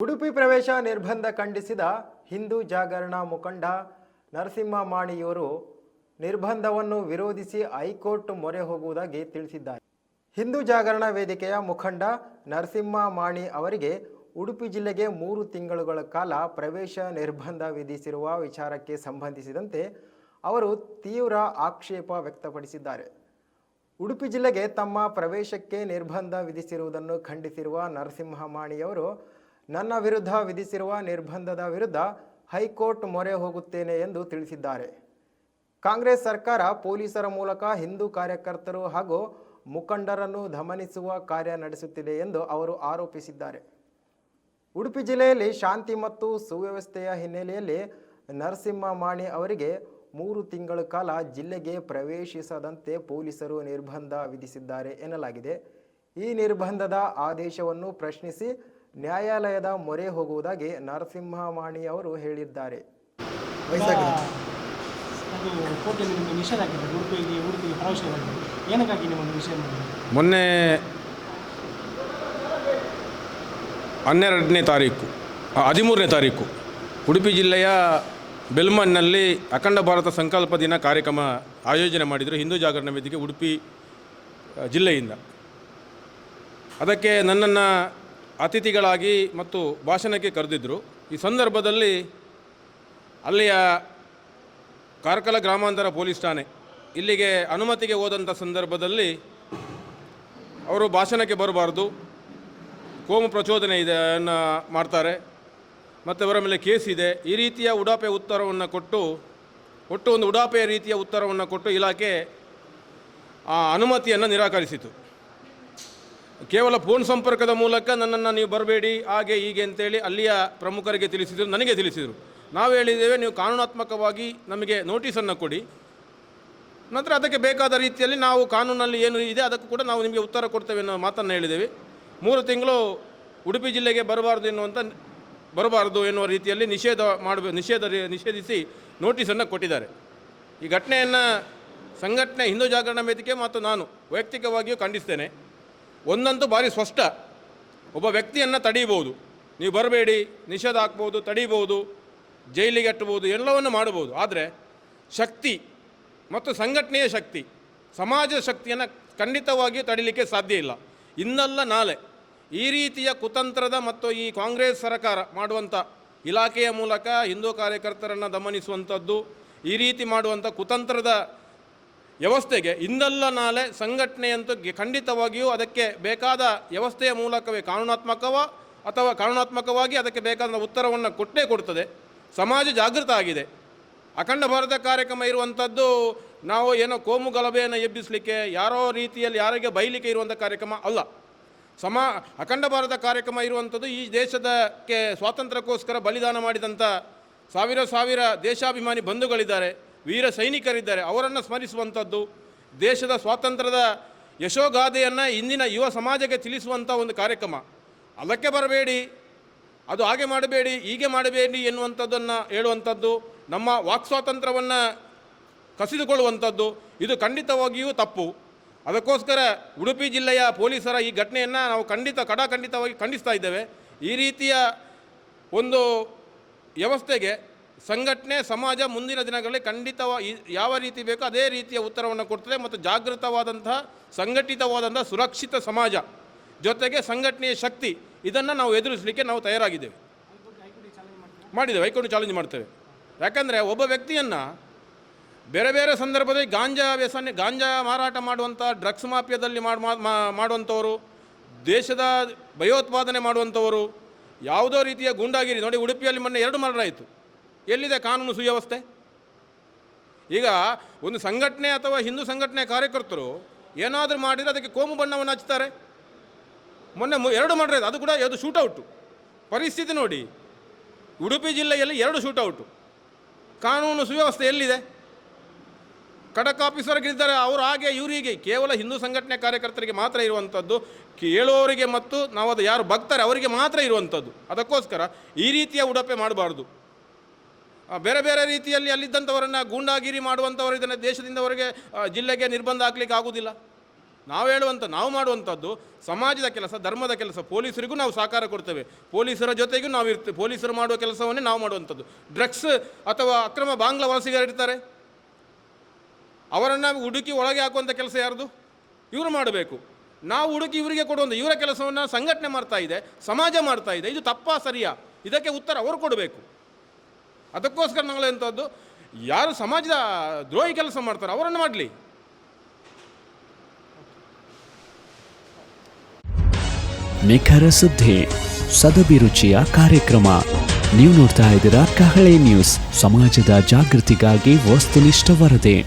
ಉಡುಪಿ ಪ್ರವೇಶ ನಿರ್ಬಂಧ ಖಂಡಿಸಿದ ಹಿಂದೂ ಜಾಗರಣಾ ಮುಖಂಡ ನರಸಿಂಹ ಮಾಣಿಯವರು ನಿರ್ಬಂಧವನ್ನು ವಿರೋಧಿಸಿ ಹೈಕೋರ್ಟ್ ಮೊರೆ ಹೋಗುವುದಾಗಿ ತಿಳಿಸಿದ್ದಾರೆ. ಹಿಂದೂ ಜಾಗರಣಾ ವೇದಿಕೆಯ ಮುಖಂಡ ನರಸಿಂಹ ಮಾಣಿ ಅವರಿಗೆ ಉಡುಪಿ ಜಿಲ್ಲೆಗೆ 3 ತಿಂಗಳುಗಳ ಕಾಲ ಪ್ರವೇಶ ನಿರ್ಬಂಧ ವಿಧಿಸಿರುವ ವಿಚಾರಕ್ಕೆ ಸಂಬಂಧಿಸಿದಂತೆ ಅವರು ತೀವ್ರ ಆಕ್ಷೇಪ ವ್ಯಕ್ತಪಡಿಸಿದ್ದಾರೆ. ಉಡುಪಿ ಜಿಲ್ಲೆಗೆ ತಮ್ಮ ಪ್ರವೇಶಕ್ಕೆ ನಿರ್ಬಂಧ ವಿಧಿಸಿರುವುದನ್ನು ಖಂಡಿಸಿರುವ ನರಸಿಂಹ ಮಾಣಿಯವರು ನನ್ನ ವಿರುದ್ಧ ವಿಧಿಸಿರುವ ನಿರ್ಬಂಧದ ವಿರುದ್ಧ ಹೈಕೋರ್ಟ್ ಮೊರೆ ಹೋಗುತ್ತೇನೆ ಎಂದು ತಿಳಿಸಿದ್ದಾರೆ. ಕಾಂಗ್ರೆಸ್ ಸರ್ಕಾರ ಪೊಲೀಸರ ಮೂಲಕ ಹಿಂದೂ ಕಾರ್ಯಕರ್ತರು ಹಾಗೂ ಮುಖಂಡರನ್ನು ದಮನಿಸುವ ಕಾರ್ಯ ನಡೆಸುತ್ತಿದೆ ಎಂದು ಅವರು ಆರೋಪಿಸಿದ್ದಾರೆ. ಉಡುಪಿ ಜಿಲ್ಲೆಯಲ್ಲಿ ಶಾಂತಿ ಮತ್ತು ಸುವ್ಯವಸ್ಥೆಯ ಹಿನ್ನೆಲೆಯಲ್ಲಿ ನರಸಿಂಹ ಮಾಣಿ ಅವರಿಗೆ 3 ತಿಂಗಳ ಕಾಲ ಜಿಲ್ಲೆಗೆ ಪ್ರವೇಶಿಸದಂತೆ ಪೊಲೀಸರು ನಿರ್ಬಂಧ ವಿಧಿಸಿದ್ದಾರೆ ಎನ್ನಲಾಗಿದೆ. ಈ ನಿರ್ಬಂಧದ ಆದೇಶವನ್ನು ಪ್ರಶ್ನಿಸಿ ನ್ಯಾಯಾಲಯದ ಮೊರೆ ಹೋಗುವುದಾಗಿ ನರಸಿಂಹ ಮಾಣಿ ಅವರು ಹೇಳಿದ್ದಾರೆ. ಮೊನ್ನೆ 12ನೇ ತಾರೀಕು 13ನೇ ತಾರೀಕು ಉಡುಪಿ ಜಿಲ್ಲೆಯ ಬೆಲ್ಮನ್ನಲ್ಲಿ ಅಖಂಡ ಭಾರತ ಸಂಕಲ್ಪ ದಿನ ಕಾರ್ಯಕ್ರಮ ಆಯೋಜನೆ ಮಾಡಿದರು ಹಿಂದೂ ಜಾಗರಣ ವೇದಿಕೆ ಉಡುಪಿ ಜಿಲ್ಲೆಯಿಂದ. ಅದಕ್ಕೆ ನನ್ನನ್ನು ಅತಿಥಿಗಳಾಗಿ ಮತ್ತು ಭಾಷಣಕ್ಕೆ ಕರೆದಿದ್ದರು. ಈ ಸಂದರ್ಭದಲ್ಲಿ ಅಲ್ಲಿಯ ಕಾರ್ಕಳ ಗ್ರಾಮಾಂತರ ಪೊಲೀಸ್ ಠಾಣೆ ಇಲ್ಲಿಗೆ ಅನುಮತಿಗೆ ಹೋದಂಥ ಸಂದರ್ಭದಲ್ಲಿ ಅವರು ಭಾಷಣಕ್ಕೆ ಬರಬಾರ್ದು, ಕೋಮು ಪ್ರಚೋದನೆ ಇದೆ ಮಾಡ್ತಾರೆ ಮತ್ತು ಅವರ ಮೇಲೆ ಕೇಸ್ ಇದೆ, ಈ ರೀತಿಯ ಉಡಾಪೆ ಉತ್ತರವನ್ನು ಕೊಟ್ಟು ಒಟ್ಟು ಒಂದು ಉಡಾಪೆಯ ರೀತಿಯ ಉತ್ತರವನ್ನು ಕೊಟ್ಟು ಇಲಾಖೆ ಆ ಅನುಮತಿಯನ್ನು ನಿರಾಕರಿಸಿತು. ಕೇವಲ ಫೋನ್ ಸಂಪರ್ಕದ ಮೂಲಕ ನನ್ನನ್ನು ನೀವು ಬರಬೇಡಿ ಹಾಗೆ ಹೀಗೆ ಅಂತೇಳಿ ಅಲ್ಲಿಯ ಪ್ರಮುಖರಿಗೆ ತಿಳಿಸಿದರು, ನನಗೆ ತಿಳಿಸಿದರು. ನಾವು ಹೇಳಿದ್ದೇವೆ ನೀವು ಕಾನೂನಾತ್ಮಕವಾಗಿ ನಮಗೆ ನೋಟಿಸನ್ನು ಕೊಡಿ, ನಂತರ ಅದಕ್ಕೆ ಬೇಕಾದ ರೀತಿಯಲ್ಲಿ ನಾವು ಕಾನೂನಲ್ಲಿ ಏನು ಇದೆ ಅದಕ್ಕೂ ಕೂಡ ನಾವು ನಿಮಗೆ ಉತ್ತರ ಕೊಡ್ತೇವೆ ಅನ್ನೋ ಮಾತನ್ನು ಹೇಳಿದ್ದೇವೆ. 3 ತಿಂಗಳು ಉಡುಪಿ ಜಿಲ್ಲೆಗೆ ಬರಬಾರ್ದು ಎನ್ನುವ ರೀತಿಯಲ್ಲಿ ನಿಷೇಧಿಸಿ ನೋಟಿಸನ್ನು ಕೊಟ್ಟಿದ್ದಾರೆ. ಈ ಘಟನೆಯನ್ನು ಸಂಘಟನೆ ಹಿಂದೂ ಜಾಗರಣ ವೇದಿಕೆ ಮತ್ತು ನಾನು ವೈಯಕ್ತಿಕವಾಗಿಯೂ ಖಂಡಿಸ್ತೇನೆ. ಒಂದಂತೂ ಭಾರಿ ಸ್ಪಷ್ಟ, ಒಬ್ಬ ವ್ಯಕ್ತಿಯನ್ನು ತಡೀಬೋದು, ನೀವು ಬರಬೇಡಿ, ನಿಷೇಧ ಹಾಕ್ಬೋದು, ತಡೀಬೋದು, ಜೈಲಿಗೆ ಅಟ್ಟಬೋದು, ಎಲ್ಲವನ್ನು ಮಾಡ್ಬೋದು. ಆದರೆ ಶಕ್ತಿ ಮತ್ತು ಸಂಘಟನೆಯ ಶಕ್ತಿ, ಸಮಾಜದ ಶಕ್ತಿಯನ್ನು ಖಂಡಿತವಾಗಿಯೂ ತಡೀಲಿಕ್ಕೆ ಸಾಧ್ಯ ಇಲ್ಲ. ಇನ್ನಲ್ಲ ನಾಳೆ ಈ ರೀತಿಯ ಕುತಂತ್ರದ ಮತ್ತು ಈ ಕಾಂಗ್ರೆಸ್ ಸರ್ಕಾರ ಮಾಡುವಂಥ ಇಲಾಖೆಯ ಮೂಲಕ ಹಿಂದೂ ಕಾರ್ಯಕರ್ತರನ್ನು ದಮನಿಸುವಂಥದ್ದು, ಈ ರೀತಿ ಮಾಡುವಂಥ ಕುತಂತ್ರದ ವ್ಯವಸ್ಥೆಗೆ ಇನ್ನಲ್ಲ ನಾಳೆ ಸಂಘಟನೆಯಂತೂ ಖಂಡಿತವಾಗಿಯೂ ಅದಕ್ಕೆ ಬೇಕಾದ ವ್ಯವಸ್ಥೆಯ ಮೂಲಕವೇ ಕಾನೂನಾತ್ಮಕವಾಗಿ ಅದಕ್ಕೆ ಬೇಕಾದ ಉತ್ತರವನ್ನು ಕೊಟ್ಟೇ ಕೊಡ್ತದೆ. ಸಮಾಜ ಜಾಗೃತ ಆಗಿದೆ. ಅಖಂಡ ಭಾರತ ಕಾರ್ಯಕ್ರಮ ಇರುವಂಥದ್ದು ನಾವು ಏನೋ ಕೋಮು ಗಲಭೆಯನ್ನು ಎಬ್ಬಿಸಲಿಕ್ಕೆ ಯಾರೋ ರೀತಿಯಲ್ಲಿ ಯಾರಿಗೆ ಬೈಲಿಕ್ಕೆ ಇರುವಂಥ ಕಾರ್ಯಕ್ರಮ ಅಲ್ಲ. ಅಖಂಡ ಭಾರತ ಕಾರ್ಯಕ್ರಮ ಇರುವಂಥದ್ದು ಈ ದೇಶದಕ್ಕೆ ಸ್ವಾತಂತ್ರ್ಯಕ್ಕೋಸ್ಕರ ಬಲಿದಾನ ಮಾಡಿದಂಥ ಸಾವಿರ ದೇಶಾಭಿಮಾನಿ ಬಂಧುಗಳಿದ್ದಾರೆ, ವೀರ ಸೈನಿಕರಿದ್ದಾರೆ, ಅವರನ್ನು ಸ್ಮರಿಸುವಂಥದ್ದು, ದೇಶದ ಸ್ವಾತಂತ್ರ್ಯದ ಯಶೋಗಾಥೆಯನ್ನು ಇಂದಿನ ಯುವ ಸಮಾಜಕ್ಕೆ ತಿಳಿಸುವಂಥ ಒಂದು ಕಾರ್ಯಕ್ರಮ. ಅದಕ್ಕೆ ಬರಬೇಡಿ, ಅದು ಹಾಗೆ ಮಾಡಬೇಡಿ, ಹೀಗೆ ಮಾಡಬೇಡಿ ಎನ್ನುವಂಥದ್ದನ್ನು ಹೇಳುವಂಥದ್ದು, ನಮ್ಮ ವಾಕ್ ಸ್ವಾತಂತ್ರ್ಯವನ್ನು ಕಸಿದುಕೊಳ್ಳುವಂಥದ್ದು, ಇದು ಖಂಡಿತವಾಗಿಯೂ ತಪ್ಪು. ಅದಕ್ಕೋಸ್ಕರ ಉಡುಪಿ ಜಿಲ್ಲೆಯ ಪೊಲೀಸರ ಈ ಘಟನೆಯನ್ನು ನಾವು ಖಂಡಿತವಾಗಿ ಖಂಡಿಸ್ತಾ ಇದ್ದೇವೆ. ಈ ರೀತಿಯ ಒಂದು ವ್ಯವಸ್ಥೆಗೆ ಸಂಘಟನೆ ಸಮಾಜ ಮುಂದಿನ ದಿನಗಳಲ್ಲಿ ಖಂಡಿತವಾಗಿ ಯಾವ ರೀತಿ ಬೇಕೋ ಅದೇ ರೀತಿಯ ಉತ್ತರವನ್ನು ಕೊಡ್ತದೆ. ಮತ್ತು ಜಾಗೃತವಾದಂತಹ ಸಂಘಟಿತವಾದಂಥ ಸುರಕ್ಷಿತ ಸಮಾಜ ಜೊತೆಗೆ ಸಂಘಟನೆಯ ಶಕ್ತಿ, ಇದನ್ನು ನಾವು ಎದುರಿಸಲಿಕ್ಕೆ ನಾವು ತಯಾರಾಗಿದ್ದೇವೆ. ಹೈಕೋರ್ಟ್ ಚಾಲೆಂಜ್ ಮಾಡ್ತೇವೆ. ಯಾಕಂದರೆ ಒಬ್ಬ ವ್ಯಕ್ತಿಯನ್ನು ಬೇರೆ ಬೇರೆ ಸಂದರ್ಭದಲ್ಲಿ ಗಾಂಜಾ ಮಾರಾಟ ಮಾಡುವಂಥ, ಡ್ರಗ್ಸ್ ಮಾಫಿಯಾದಲ್ಲಿ ಮಾಡುವಂಥವರು, ದೇಶದ ಭಯೋತ್ಪಾದನೆ ಮಾಡುವಂಥವರು, ಯಾವುದೋ ರೀತಿಯ ಗೂಂಡಾಗಿರಿ ನೋಡಿ. ಉಡುಪಿಯಲ್ಲಿ ಮೊನ್ನೆ 2 ಮರ್ಡರ್ ಆಯಿತು. ಎಲ್ಲಿದೆ ಕಾನೂನು ಸುವ್ಯವಸ್ಥೆ? ಈಗ ಒಂದು ಸಂಘಟನೆ ಅಥವಾ ಹಿಂದೂ ಸಂಘಟನೆ ಕಾರ್ಯಕರ್ತರು ಏನಾದರೂ ಮಾಡಿದರೆ ಅದಕ್ಕೆ ಕೋಮು ಬಣ್ಣವನ್ನು ಹಚ್ತಾರೆ. ಮೊನ್ನೆ 2 ಮರ್ಡರ್ ಆಯಿತು, ಅದು ಕೂಡ ಯಾವುದು ಶೂಟೌಟು. ಪರಿಸ್ಥಿತಿ ನೋಡಿ, ಉಡುಪಿ ಜಿಲ್ಲೆಯಲ್ಲಿ 2 ಶೂಟೌಟು. ಕಾನೂನು ಸುವ್ಯವಸ್ಥೆ ಎಲ್ಲಿದೆ? ಖಡಕ್ ಆಫೀಸರ್ಗಳಿದ್ದಾರೆ, ಅವರು ಹಾಗೆ ಇವರಿಗೆ ಕೇವಲ ಹಿಂದೂ ಸಂಘಟನೆ ಕಾರ್ಯಕರ್ತರಿಗೆ ಮಾತ್ರ ಇರುವಂಥದ್ದು, ಕೇಳುವವರಿಗೆ ಮತ್ತು ನಾವು ಅದು ಯಾರು ಭಕ್ತರೆ ಅವರಿಗೆ ಮಾತ್ರ ಇರುವಂಥದ್ದು. ಅದಕ್ಕೋಸ್ಕರ ಈ ರೀತಿಯ ಉಡಪೆ ಮಾಡಬಾರ್ದು. ಬೇರೆ ಬೇರೆ ರೀತಿಯಲ್ಲಿ ಅಲ್ಲಿದ್ದಂಥವರನ್ನು ಗೂಂಡಾಗಿರಿ ಮಾಡುವಂಥವರು ಇದನ್ನು ದೇಶದಿಂದ ಹೊರಗೆ ಜಿಲ್ಲೆಗೆ ನಿರ್ಬಂಧ ಹಾಕಲಿಕ್ಕೆ ಆಗೋದಿಲ್ಲ. ನಾವು ನಾವು ಮಾಡುವಂಥದ್ದು ಸಮಾಜದ ಕೆಲಸ, ಧರ್ಮದ ಕೆಲಸ. ಪೊಲೀಸರಿಗೂ ನಾವು ಸಹಕಾರ ಕೊಡ್ತೇವೆ, ಪೊಲೀಸರ ಜೊತೆಗೂ ನಾವು ಇರ್ತೇವೆ. ಪೊಲೀಸರು ಮಾಡುವ ಕೆಲಸವನ್ನೇ ನಾವು ಮಾಡುವಂಥದ್ದು. ಡ್ರಗ್ಸ್ ಅಥವಾ ಅಕ್ರಮ ಬಾಂಗ್ಲಾ ವಲಸಿಗರು ಇರ್ತಾರೆ, ಅವರನ್ನು ಹುಡುಕಿ ಒಳಗೆ ಹಾಕುವಂಥ ಕೆಲಸ ಯಾರ್ದು? ಇವರು ಮಾಡಬೇಕು. ನಾವು ಹುಡುಕಿ ಇವರಿಗೆ ಕೊಡುವಂಥ ಇವರ ಕೆಲಸವನ್ನು ಸಂಘಟನೆ ಮಾಡ್ತಾ ಇದೆ, ಸಮಾಜ ಮಾಡ್ತಾ ಇದೆ. ಇದು ತಪ್ಪಾ ಸರಿಯಾ? ಇದಕ್ಕೆ ಉತ್ತರ ಅವರು ಕೊಡಬೇಕು. ಅದಕ್ಕೋಸ್ಕರ ನಾವೆಂಥದ್ದು, ಯಾರು ಸಮಾಜದ ದ್ರೋಹಿ ಕೆಲಸ ಮಾಡ್ತಾರೆ ಅವರನ್ನು ಮಾಡಲಿ. ನಿಖರ ಸುದ್ದಿ, ಸದಭಿರುಚಿಯ ಕಾರ್ಯಕ್ರಮ. ನೀವು ನೋಡ್ತಾ ಇದ್ದೀರಾ ಕಹಳೆ ನ್ಯೂಸ್, ಸಮಾಜದ ಜಾಗೃತಿಗಾಗಿ ವಸ್ತುನಿಷ್ಠ ವರದಿ.